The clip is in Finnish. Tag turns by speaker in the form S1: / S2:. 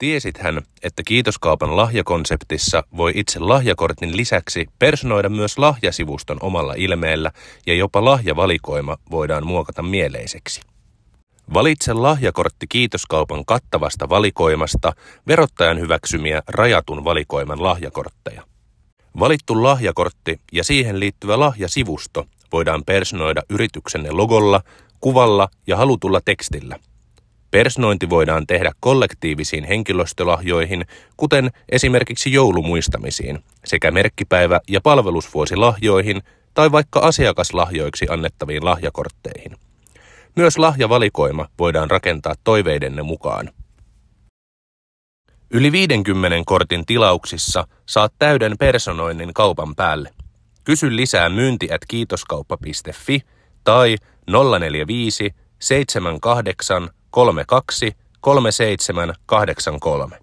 S1: Tiesithän, että Kiitoskaupan lahjakonseptissa voi itse lahjakortin lisäksi personoida myös lahjasivuston omalla ilmeellä ja jopa lahjavalikoima voidaan muokata mieleiseksi. Valitse lahjakortti Kiitoskaupan kattavasta valikoimasta verottajan hyväksymiä rajatun valikoiman lahjakortteja. Valittu lahjakortti ja siihen liittyvä lahjasivusto voidaan personoida yrityksenne logolla, kuvalla ja halutulla tekstillä. Personointi voidaan tehdä kollektiivisiin henkilöstölahjoihin, kuten esimerkiksi joulumuistamisiin, sekä merkkipäivä- ja palvelusvuosilahjoihin tai vaikka asiakaslahjoiksi annettaviin lahjakortteihin. Myös lahjavalikoima voidaan rakentaa toiveidenne mukaan. Yli 50 kortin tilauksissa saat täyden personoinnin kaupan päälle. Kysy lisää myynti@kiitoskauppa.fi tai 045 78 32 3783.